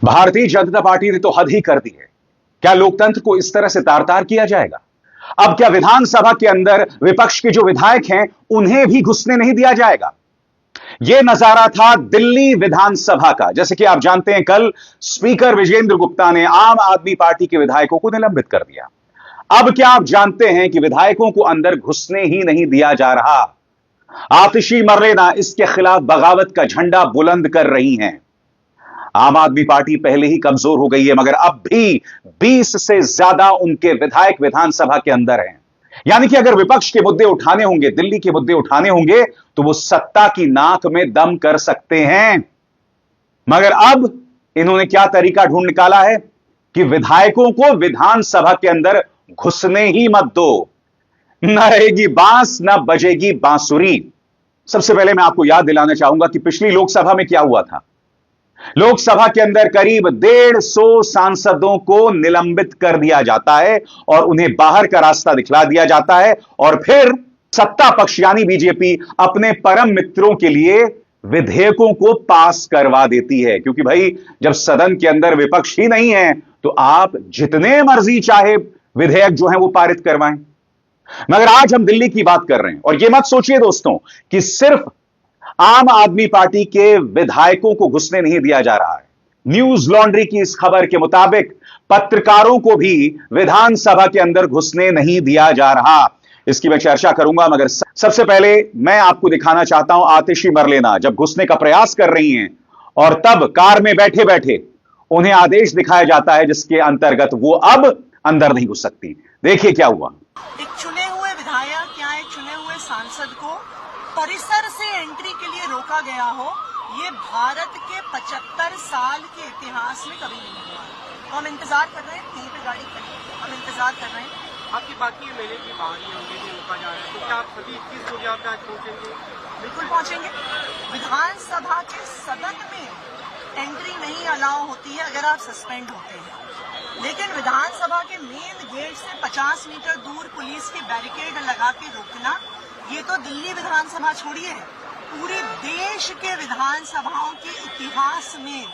Bharatiya Janata party ने तो हद ही कर दी है। क्या लोकतंत्र को इस तरह से तार-तार किया जाएगा? अब क्या विधानसभा के अंदर विपक्ष के जो विधायक हैं उन्हें भी घुसने नहीं दिया जाएगा? यह नजारा था दिल्ली विधानसभा का। जैसे कि आप जानते हैं, कल स्पीकर विजेंद्र गुप्ता ने आम आदमी पार्टी के विधायकों को निलंबित कर दिया। अब क्या आप जानते हैं कि विधायकों को अंदर घुसने ही नहीं दिया जा रहा? आतिशी मर्लेना इसके खिलाफ बगावत का झंडा बुलंद कर रही हैं। आम आदमी पार्टी पहले ही कमजोर हो गई है, मगर अब भी 20 से ज्यादा उनके विधायक विधानसभा के अंदर हैं। यानी कि अगर विपक्ष के मुद्दे उठाने होंगे, दिल्ली के मुद्दे उठाने होंगे, तो वो सत्ता की नाक में दम कर सकते हैं। मगर अब इन्होंने क्या तरीका ढूंढ निकाला है कि विधायकों को विधानसभा के अंदर घुसने ही मत दो। न रहेगी बांस, न बजेगी बांसुरी। सबसे पहले मैं आपको याद दिलाना चाहूंगा कि पिछली लोकसभा में क्या हुआ था। लोकसभा के अंदर करीब 150 सांसदों को निलंबित कर दिया जाता है और उन्हें बाहर का रास्ता दिखला दिया जाता है, और फिर सत्ता पक्ष यानी बीजेपी अपने परम मित्रों के लिए विधेयकों को पास करवा देती है। क्योंकि भाई, जब सदन के अंदर विपक्ष ही नहीं है तो आप जितने मर्जी चाहे विधेयक जो है वो पारित करवाएं। मगर आज हम दिल्ली की बात कर रहे हैं, और यह मत सोचिए दोस्तों कि सिर्फ आम आदमी पार्टी के विधायकों को घुसने नहीं दिया जा रहा है। न्यूज लॉन्ड्री की इस खबर के मुताबिक पत्रकारों को भी विधानसभा के अंदर घुसने नहीं दिया जा रहा। इसकी मैं चर्चा करूंगा, मगर सबसे पहले मैं आपको दिखाना चाहता हूं आतिशी मर्लेना जब घुसने का प्रयास कर रही हैं, और तब कार में बैठे बैठे उन्हें आदेश दिखाया जाता है जिसके अंतर्गत वो अब अंदर नहीं घुस सकती। देखिए क्या हुआ। एक चुने हुए विधायक या एक चुने हुए सांसद को परिसर से एंट्री के लिए रोका गया हो, ये भारत के 75 साल के इतिहास में कभी नहीं हुआ। तो हम इंतजार कर रहे हैं, यहीं पे गाड़ी खड़ी है, हम इंतजार कर रहे हैं। आपकी बाकी मेले की बाहर ही उन्हें भी रोका जा रहा है, तो क्या आप सभी 21 को आप आज पहुंचेंगे? बिल्कुल पहुंचेंगे। विधानसभा के सदन में एंट्री नहीं अलाउ होती है अगर आप सस्पेंड होते हैं, लेकिन विधानसभा के मेन गेट से 50 मीटर दूर पुलिस के बैरिकेड लगा के रोकना, ये तो दिल्ली विधानसभा छोड़िए, पूरे देश के विधानसभाओं के इतिहास में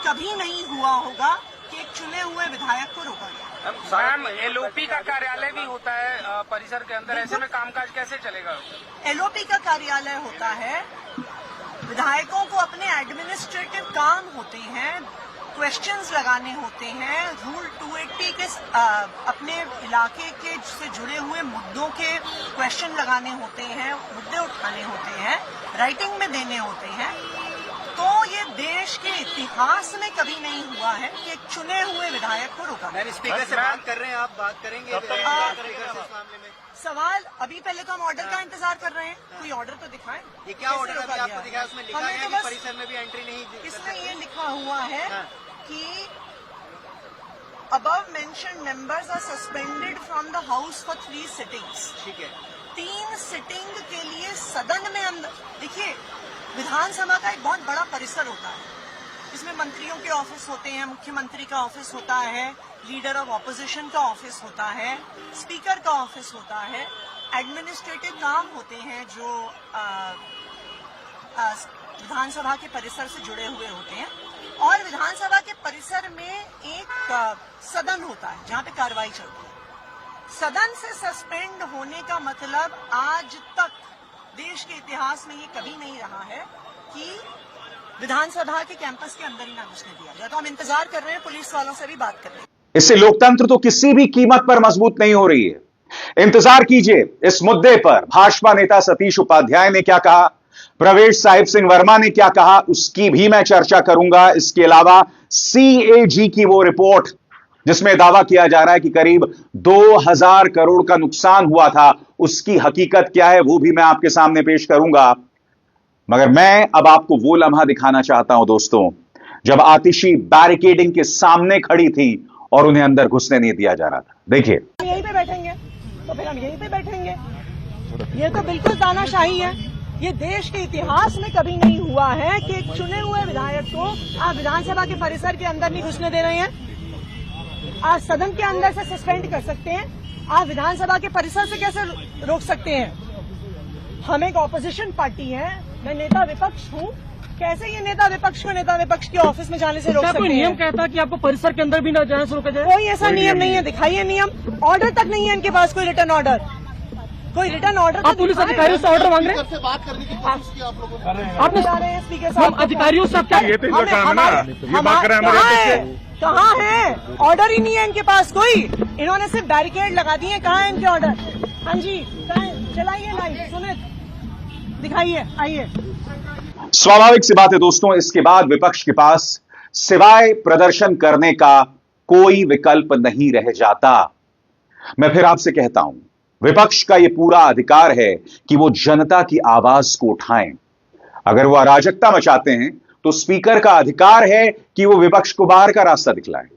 कभी नहीं हुआ होगा कि एक चुने हुए विधायक को रोका गया। मैम, एलओपी का कार्यालय भी होता है परिसर के अंदर, ऐसे में कामकाज कैसे चलेगा? एलओपी का कार्यालय होता है, विधायकों को अपने एडमिनिस्ट्रेटिव काम होते हैं, क्वेश्चंस लगाने होते हैं, रूल 280 के अपने इलाके के से जुड़े हुए मुद्दों के क्वेश्चन लगाने होते हैं, मुद्दे उठाने होते हैं, राइटिंग में देने होते हैं। तो ये देश के इतिहास में कभी नहीं हुआ है कि एक चुने हुए विधायक को रोका। मैम, स्पीकर से बात कर रहे हैं, आप बात करेंगे इस मामले में? सवाल अभी पहले तो हम ऑर्डर का इंतजार कर रहे हैं, कोई ऑर्डर तो दिखाएं। ये क्या ऑर्डर अभी आपको दिखाया? उसमें लिखा है कि परिसर में भी एंट्री नहीं। इसमें ये लिखा हुआ है कि above mentioned members are suspended from the house for 3 sittings। ठीक है, 3 सिटिंग के लिए सदन में अंदर। देखिए, विधानसभा का एक बहुत बड़ा परिसर होता है, इसमें मंत्रियों के ऑफिस होते हैं, मुख्यमंत्री का ऑफिस होता है, लीडर ऑफ ऑपोजिशन का ऑफिस होता है, स्पीकर का ऑफिस होता है, एडमिनिस्ट्रेटिव काम होते हैं जो विधानसभा के परिसर से जुड़े हुए होते हैं, और विधानसभा के परिसर में एक सदन होता है जहां पे कार्रवाई चलती है। सदन से सस्पेंड होने का मतलब आज तक देश के इतिहास में ये कभी नहीं रहा है कि विधानसभा के कैंपस के अंदर ही ना घुसने दिया जाए। तो हम इंतजार कर रहे हैं, पुलिस वालों से भी बात कर रहे हैं। इससे लोकतंत्र तो किसी भी कीमत पर मजबूत नहीं हो रही है। इंतजार कीजिए इस मुद्दे पर भाजपा नेता सतीश उपाध्याय ने क्या कहा, प्रवेश साहिब सिंह वर्मा ने क्या कहा, उसकी भी मैं चर्चा करूंगा। इसके अलावा CAG की वो रिपोर्ट जिसमें दावा किया जा रहा है कि करीब 2000 करोड़ का नुकसान हुआ था, उसकी हकीकत क्या है वो भी मैं आपके सामने पेश करूंगा। मगर मैं अब आपको वो लम्हा दिखाना चाहता हूं दोस्तों, जब आतिशी बैरिकेडिंग के सामने खड़ी थी और उन्हें अंदर घुसने नहीं दिया जा रहा था। देखिए, यहीं पे बैठेंगे तो फिर हम यहीं पे बैठेंगे। ये तो बिल्कुल तानाशाही है। ये देश के इतिहास में कभी नहीं हुआ है कि एक चुने हुए विधायक को आप विधानसभा के परिसर के अंदर नहीं घुसने दे रहे हैं। आप सदन के अंदर से सस्पेंड कर सकते हैं, आप विधानसभा के परिसर से कैसे रोक सकते हैं? हम एक ऑपोजिशन पार्टी है, मैं नेता विपक्ष हूं, कैसे ये नेता विपक्ष के ऑफिस में जाने से रोक क्या सकते कोई हैं? नियम कहता है कि आपको परिसर के अंदर भी न जाने से रोका जाए? कोई ऐसा नियम नहीं है, दिखाइए नियम। ऑर्डर तक नहीं है इनके पास, कोई रिटर्न ऑर्डर आप पुलिस अधिकारियों से ऑर्डर मांग रहे हैं? बात करने की कोशिश की आप लोगों ने। आपने जा रहे हैं स्पीकर हम साहब। अधिकारियों से आप क्या ये तो इनका काम है ना, ये बात कर रहे हैं हमारे कहाँ है ऑर्डर? ही नहीं है इनके पास कोई। इन्होंने सिर्फ बैरिकेड लगा दिए। कहाँ है इनके ऑर्डर? हाँ जी, कहाँ है? चलाइए लाइव, सुनित दिखाइए, आइए। स्वाभाविक सी बात है दोस्तों, इसके बाद विपक्ष के पास सिवाय प्रदर्शन करने का कोई विकल्प नहीं रह जाता। मैं फिर आपसे कहता हूं, विपक्ष का यह पूरा अधिकार है कि वो जनता की आवाज को उठाएं। अगर वो अराजकता मचाते हैं तो स्पीकर का अधिकार है कि वो विपक्ष को बाहर का रास्ता दिखलाए।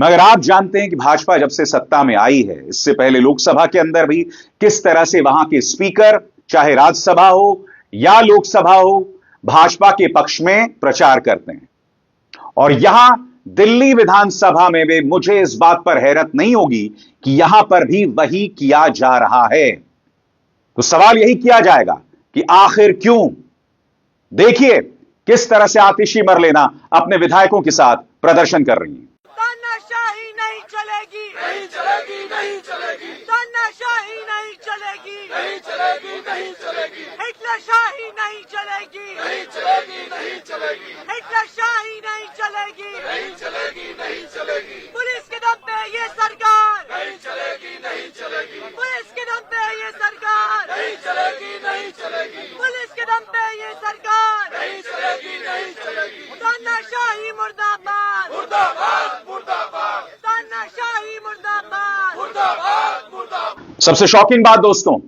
मगर आप जानते हैं कि भाजपा जब से सत्ता में आई है, इससे पहले लोकसभा के अंदर भी किस तरह से वहां के स्पीकर, चाहे राज्यसभा हो या लोकसभा हो, भाजपा के पक्ष में प्रचार करते हैं। और यहां दिल्ली विधानसभा में भी मुझे इस बात पर हैरत नहीं होगी कि यहां पर भी वही किया जा रहा है। तो सवाल यही किया जाएगा कि आखिर क्यों? देखिए किस तरह से आतिशी मरलेना अपने विधायकों के साथ प्रदर्शन कर रही है। तानाशाही नहीं चलेगी, नहीं चलेगी, नहीं चलेगी। तानाशाही नहीं चलेगी, नहीं चलेगी, नहीं चलेगी। हिटलरशाही नहीं चलेगी, नहीं चलेगी, नहीं चलेगी। हिटलरशाही नहीं चलेगी, नहीं चलेगी, नहीं चलेगी। पुलिस के दम पे ये सरकार नहीं चलेगी, नहीं चलेगी। पुलिस के दम पे ये सरकार नहीं चलेगी, नहीं चलेगी। पुलिस के दम पे ये सरकार नहीं चलेगी, नहीं चलेगी। तानाशाही मुर्दाबाद, मुर्दाबाद, मुर्दाबाद। तानाशाही मुर्दाबाद, मुर्दाबाद, मुर्दाबाद। सबसे शॉकिंग बात दोस्तों,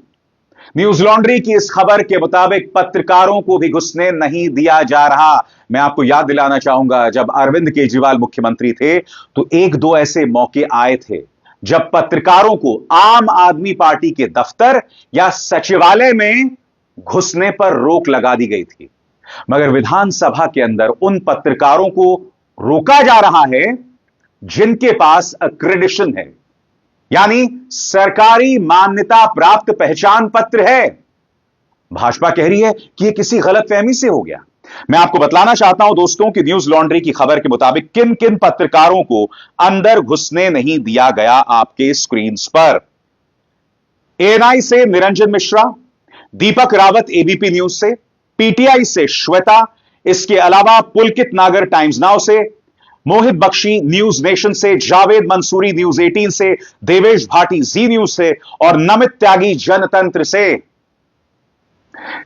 न्यूज लॉन्ड्री की इस खबर के मुताबिक पत्रकारों को भी घुसने नहीं दिया जा रहा। मैं आपको याद दिलाना चाहूंगा, जब अरविंद केजरीवाल मुख्यमंत्री थे तो एक दो ऐसे मौके आए थे जब पत्रकारों को आम आदमी पार्टी के दफ्तर या सचिवालय में घुसने पर रोक लगा दी गई थी। मगर विधानसभा के अंदर उन पत्रकारों को रोका जा रहा है जिनके पास अक्रेडिशन है, यानी सरकारी मान्यता प्राप्त पहचान पत्र है। भाजपा कह रही है कि यह किसी गलतफहमी से हो गया। मैं आपको बतलाना चाहता हूं दोस्तों कि न्यूज लॉन्ड्री की खबर के मुताबिक किन किन पत्रकारों को अंदर घुसने नहीं दिया गया आपके स्क्रीन पर। एएनआई से निरंजन मिश्रा, दीपक रावत एबीपी न्यूज से, पीटीआई से श्वेता, इसके अलावा पुलकित नागर टाइम्स नाउ से, मोहित बख्शी न्यूज नेशन से, जावेद मंसूरी न्यूज 18 से, देवेश भाटी जी न्यूज से और नमित त्यागी जनतंत्र से।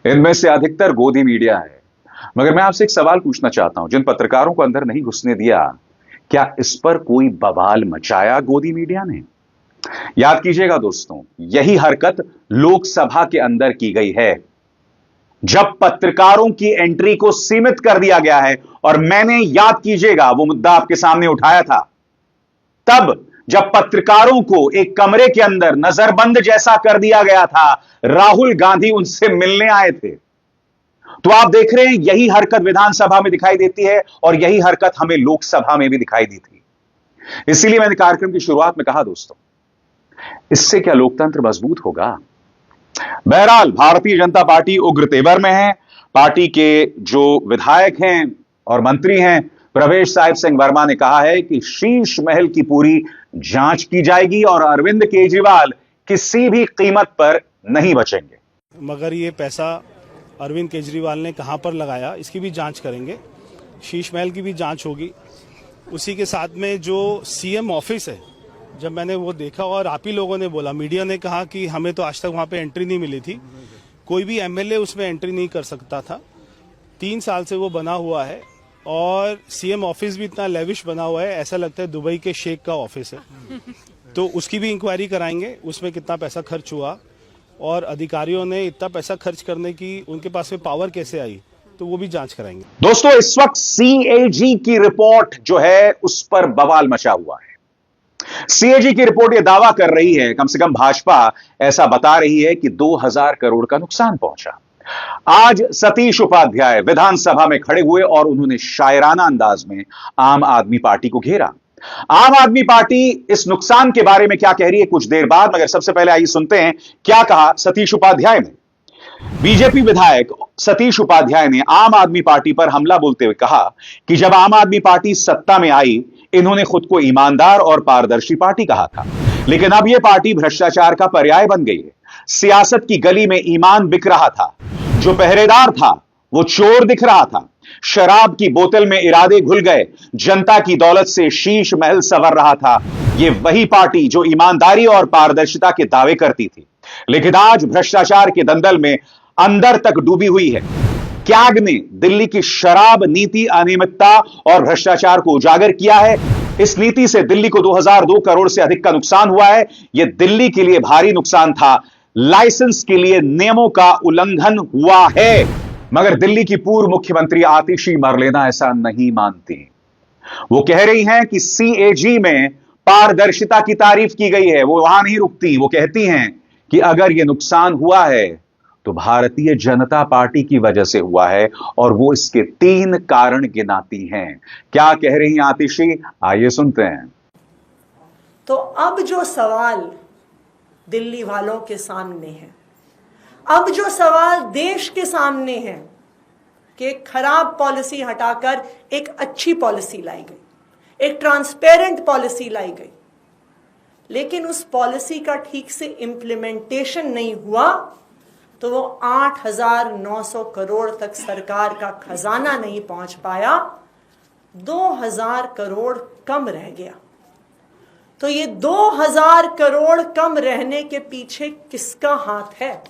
इनमें से अधिकतर गोदी मीडिया है। मगर मैं आपसे एक सवाल पूछना चाहता हूं, जिन पत्रकारों को अंदर नहीं घुसने दिया, क्या इस पर कोई बवाल मचाया गोदी मीडिया ने? याद कीजिएगा दोस्तों, यही हरकत लोकसभा के अंदर की गई है जब पत्रकारों की एंट्री को सीमित कर दिया गया है। और मैंने, याद कीजिएगा, वो मुद्दा आपके सामने उठाया था तब जब पत्रकारों को एक कमरे के अंदर नजरबंद जैसा कर दिया गया था। राहुल गांधी उनसे मिलने आए थे। तो आप देख रहे हैं यही हरकत विधानसभा में दिखाई देती है और यही हरकत हमें लोकसभा में भी दिखाई दी थी। इसीलिए मैंने कार्यक्रम की शुरुआत में कहा दोस्तों, इससे क्या लोकतंत्र मजबूत होगा? बहरहाल भारतीय जनता पार्टी उग्र तेवर में है। पार्टी के जो विधायक हैं और मंत्री हैं, प्रवेश साहिब सिंह वर्मा ने कहा है कि शीश महल की पूरी जांच की जाएगी और अरविंद केजरीवाल किसी भी कीमत पर नहीं बचेंगे। मगर ये पैसा अरविंद केजरीवाल ने कहां पर लगाया, इसकी भी जांच करेंगे। शीश महल की भी जांच होगी। उसी के साथ में जो सीएम ऑफिस है, जब मैंने वो देखा और आप ही लोगों ने बोला, मीडिया ने कहा कि हमें तो आज तक वहां पे एंट्री नहीं मिली थी, कोई भी एमएलए उसमें एंट्री नहीं कर सकता था। 3 साल से वो बना हुआ है और सीएम ऑफिस भी इतना लेविश बना हुआ है, ऐसा लगता है दुबई के शेख का ऑफिस है। तो उसकी भी इंक्वायरी कराएंगे, उसमें कितना पैसा खर्च हुआ और अधिकारियों ने इतना पैसा खर्च करने की उनके पास में पावर कैसे आई, तो वो भी जांच कराएंगे। दोस्तों, इस वक्त सीएजी की रिपोर्ट जो है उस पर बवाल मचा हुआ है। सीएजी की रिपोर्ट यह दावा कर रही है, कम से कम भाजपा ऐसा बता रही है कि 2000 करोड़ का नुकसान पहुंचा। आज सतीश उपाध्याय विधानसभा में खड़े हुए और उन्होंने शायराना अंदाज में आम आदमी पार्टी को घेरा। आम आदमी पार्टी इस नुकसान के बारे में क्या कह रही है कुछ देर बाद, मगर सबसे पहले आइए सुनते हैं क्या कहा सतीश उपाध्याय ने। बीजेपी विधायक सतीश उपाध्याय ने आम आदमी पार्टी पर हमला बोलते हुए कहा कि जब आम आदमी पार्टी सत्ता में आई, इन्होंने खुद को ईमानदार और पारदर्शी पार्टी कहा था, लेकिन अब यह पार्टी भ्रष्टाचार का पर्याय बन गई है। सियासत की गली में ईमान बिक रहा था, जो पहरेदार था वो चोर दिख रहा था, शराब की बोतल में इरादे घुल गए, जनता की दौलत से शीश महल संवर रहा था। यह वही पार्टी जो ईमानदारी और पारदर्शिता के दावे करती थी, लेकिन आज भ्रष्टाचार के दंदल में अंदर तक डूबी हुई है। कैग ने दिल्ली की शराब नीति, अनियमितता और भ्रष्टाचार को उजागर किया है। इस नीति से दिल्ली को 2002 करोड़ से अधिक का नुकसान हुआ है। यह दिल्ली के लिए भारी नुकसान था। लाइसेंस के लिए नियमों का उल्लंघन हुआ है, मगर दिल्ली की पूर्व मुख्यमंत्री आतिशी मरलेना ऐसा नहीं मानती। वो कह रही हैं कि सीएजी में पारदर्शिता की तारीफ की गई है। वो वहां नहीं रुकती, वो कहती हैं कि अगर यह नुकसान हुआ है तो भारतीय जनता पार्टी की वजह से हुआ है, और वो इसके 3 कारण गिनाती हैं। क्या कह रही हैं आतिशी, आइए सुनते हैं। तो अब जो सवाल दिल्ली वालों के सामने है, अब जो सवाल देश के सामने है कि खराब पॉलिसी हटाकर एक अच्छी पॉलिसी लाई गई, एक ट्रांसपेरेंट पॉलिसी लाई गई, लेकिन उस पॉलिसी का ठीक से इंप्लीमेंटेशन नहीं हुआ, तो वो 8,900 करोड़ तक सरकार का खजाना नहीं पहुंच पाया, 2,000 करोड़ कम रह गया। तो ये 2,000 करोड़ कम रहने के पीछे किसका हाथ है?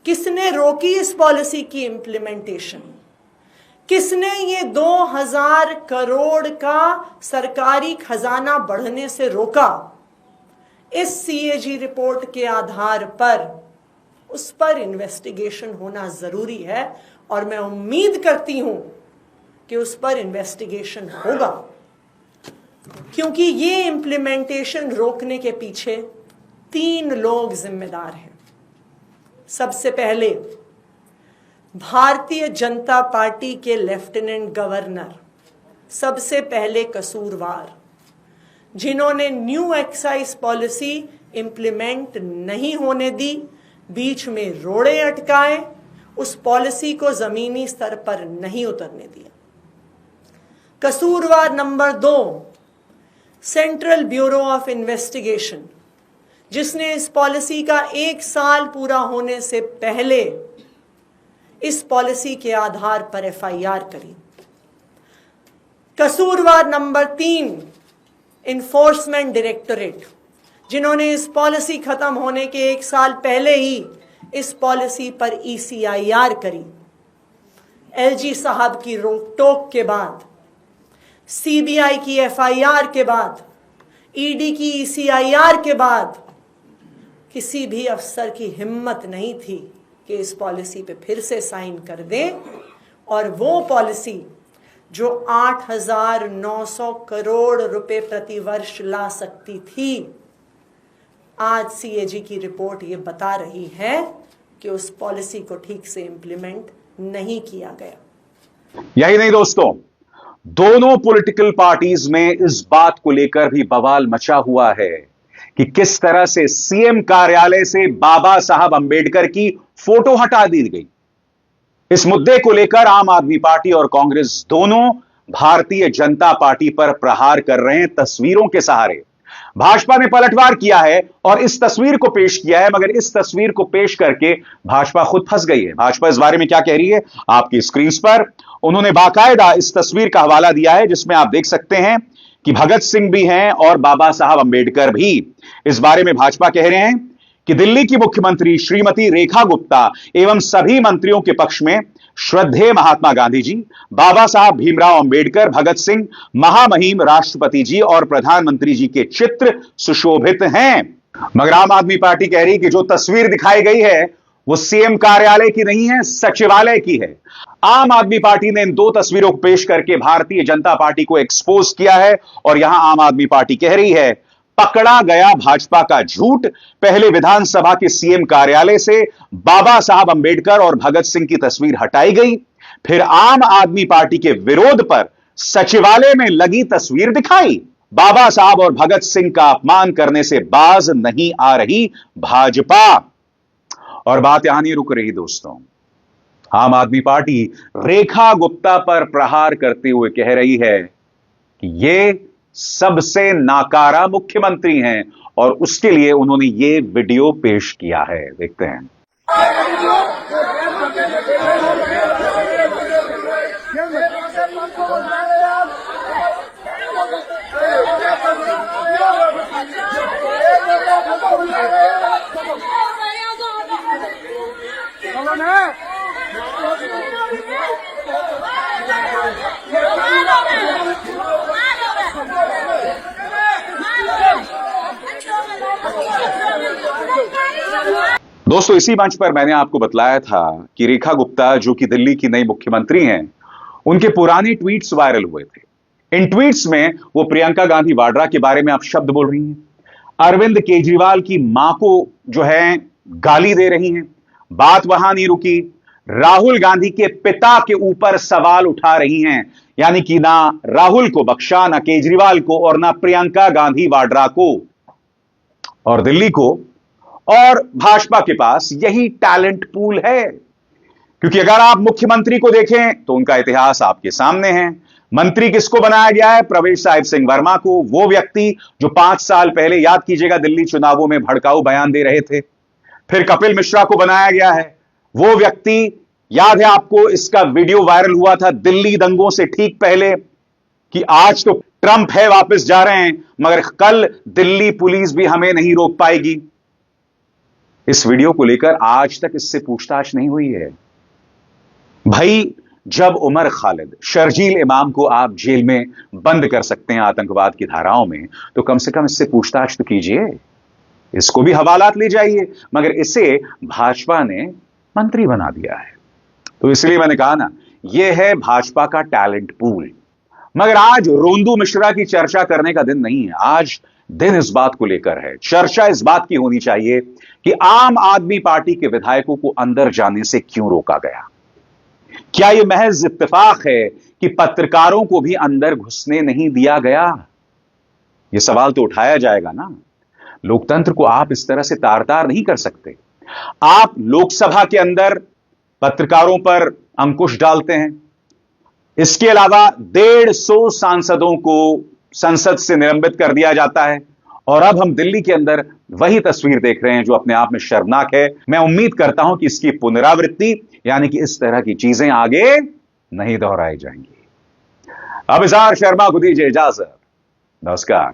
किसने रोकी इस पॉलिसी की इंप्लीमेंटेशन? किसने ये 2,000 करोड़ का सरकारी खजाना बढ़ने से रोका? इस सीएजी रिपोर्ट के आधार पर उस पर इन्वेस्टिगेशन होना जरूरी है, और मैं उम्मीद करती हूं कि उस पर इन्वेस्टिगेशन होगा, क्योंकि ये इंप्लीमेंटेशन रोकने के पीछे 3 लोग जिम्मेदार हैं। सबसे पहले भारतीय जनता पार्टी के लेफ्टिनेंट गवर्नर सबसे पहले कसूरवार, जिन्होंने न्यू एक्साइज पॉलिसी इंप्लीमेंट नहीं होने दी, बीच में रोड़े अटकाए, उस पॉलिसी को जमीनी स्तर पर नहीं उतरने दिया। कसूरवार number 2, central bureau of investigation, जिसने इस पॉलिसी का 1 साल पूरा होने से पहले इस पॉलिसी के आधार पर एफआईआर करी। कसूरवार नंबर 3, इन्फोर्समेंट डायरेक्टोरेट, जिन्होंने इस पॉलिसी खत्म होने के 1 साल पहले ही इस पॉलिसी पर ईसीआईआर करी। एलजी साहब की रोक टोक के बाद, सीबीआई की एफआईआर के बाद, ईडी की ईसीआईआर के बाद किसी भी अफसर की हिम्मत नहीं थी कि इस पॉलिसी पे फिर से साइन कर दें, और वो पॉलिसी जो 8,900 करोड़ रुपए प्रति वर्ष ला सकती थी, आज सीएजी की रिपोर्ट ये बता रही है कि उस पॉलिसी को ठीक से इंप्लीमेंट नहीं किया गया। यही नहीं दोस्तों, दोनों पॉलिटिकल पार्टीज में इस बात को लेकर भी बवाल मचा हुआ है कि किस तरह से सीएम कार्यालय से बाबा साहब अंबेडकर की फोटो हटा दी गई। इस मुद्दे को लेकर आम आदमी पार्टी और कांग्रेस दोनों भारतीय जनता पार्टी पर प्रहार कर रहे हैं तस्वीरों के सहारे। भाजपा ने पलटवार किया है और इस तस्वीर को पेश किया है, मगर इस तस्वीर को पेश करके भाजपा खुद फंस गई है। भाजपा इस बारे में क्या कह रही है आपकी स्क्रीन पर उन्होंने बाकायदा इस तस्वीर का हवाला दिया है, जिसमें आप देख सकते हैं कि भगत सिंह भी हैं और बाबा साहब अंबेडकर भी। इस बारे में भाजपा कह रहे हैं कि दिल्ली की मुख्यमंत्री श्रीमती रेखा गुप्ता एवं सभी मंत्रियों के पक्ष में श्रद्धेय महात्मा गांधी जी, बाबा साहब भीमराव अंबेडकर, भगत सिंह, महामहिम राष्ट्रपति जी और प्रधानमंत्री जी के चित्र सुशोभित हैं। मगर आम आदमी पार्टी कह रही कि जो तस्वीर दिखाई गई है वो सीएम कार्यालय की नहीं है, सचिवालय की है। आम आदमी पार्टी ने इन 2 तस्वीरों को पेश करके भारतीय जनता पार्टी को एक्सपोज किया है, और यहां आम आदमी पार्टी कह रही है पकड़ा गया भाजपा का झूठ। पहले विधानसभा के सीएम कार्यालय से बाबा साहब अंबेडकर और भगत सिंह की तस्वीर हटाई गई, फिर आम आदमी पार्टी के विरोध पर सचिवालय में लगी तस्वीर दिखाई। बाबा साहब और भगत सिंह का अपमान करने से बाज नहीं आ रही भाजपा। और बात यहां नहीं रुक रही दोस्तों। आम आदमी पार्टी रेखा गुप्ता पर प्रहार करते हुए कह रही है कि ये सबसे नाकारा मुख्यमंत्री हैं और उसके लिए उन्होंने ये वीडियो पेश किया है। देखते हैं। दोस्तों, इसी मंच पर मैंने आपको बतलाया था कि रेखा गुप्ता, जो कि दिल्ली की नई मुख्यमंत्री हैं, उनके पुराने ट्वीट्स वायरल हुए थे। इन ट्वीट्स में वो प्रियंका गांधी वाड्रा के बारे में आप शब्द बोल रही हैं, अरविंद केजरीवाल की मां को जो है गाली दे रही हैं। बात वहां नहीं रुकी, राहुल गांधी के पिता के ऊपर सवाल उठा रही हैं, यानी कि ना राहुल को बख्शा, ना केजरीवाल को और ना प्रियंका गांधी वाड्रा को। और दिल्ली को और भाजपा के पास यही टैलेंट पूल है, क्योंकि अगर आप मुख्यमंत्री को देखें तो उनका इतिहास आपके सामने है। मंत्री किसको बनाया गया है? प्रवेश साहिब सिंह वर्मा को, वो व्यक्ति जो 5 साल पहले, याद कीजिएगा, दिल्ली चुनावों में भड़काऊ बयान दे रहे थे। फिर कपिल मिश्रा को बनाया गया है, वो व्यक्ति, याद है आपको, इसका वीडियो वायरल हुआ था दिल्ली दंगों से ठीक पहले कि आज तो ट्रंप है, वापस जा रहे हैं, मगर कल दिल्ली पुलिस भी हमें नहीं रोक पाएगी। इस वीडियो को लेकर आज तक इससे पूछताछ नहीं हुई है। भाई, जब उमर खालिद, शर्जील इमाम को आप जेल में बंद कर सकते हैं आतंकवाद की धाराओं में, तो कम से कम इससे पूछताछ तो कीजिए, इसको भी हवालात ले जाइए। मगर इसे भाजपा ने मंत्री बना दिया है। तो इसलिए मैंने कहा ना, यह है भाजपा का टैलेंट पूल। मगर आज रोंदू मिश्रा की चर्चा करने का दिन नहीं है। आज दिन इस बात को लेकर है, चर्चा इस बात की होनी चाहिए कि आम आदमी पार्टी के विधायकों को अंदर जाने से क्यों रोका गया। क्या यह महज इत्तेफाक है कि पत्रकारों को भी अंदर घुसने नहीं दिया गया? यह सवाल तो उठाया जाएगा ना। लोकतंत्र को आप इस तरह से तार-तार नहीं कर सकते। आप लोकसभा के अंदर पत्रकारों पर अंकुश डालते हैं, इसके अलावा 150 सांसदों को संसद से निलंबित कर दिया जाता है, और अब हम दिल्ली के अंदर वही तस्वीर देख रहे हैं जो अपने आप में शर्मनाक है। मैं उम्मीद करता हूं कि इसकी पुनरावृत्ति, यानी कि इस तरह की चीजें आगे नहीं दोहराई जाएंगी। अब इज़हार शर्मा को दीजिए इजाजत। नमस्कार।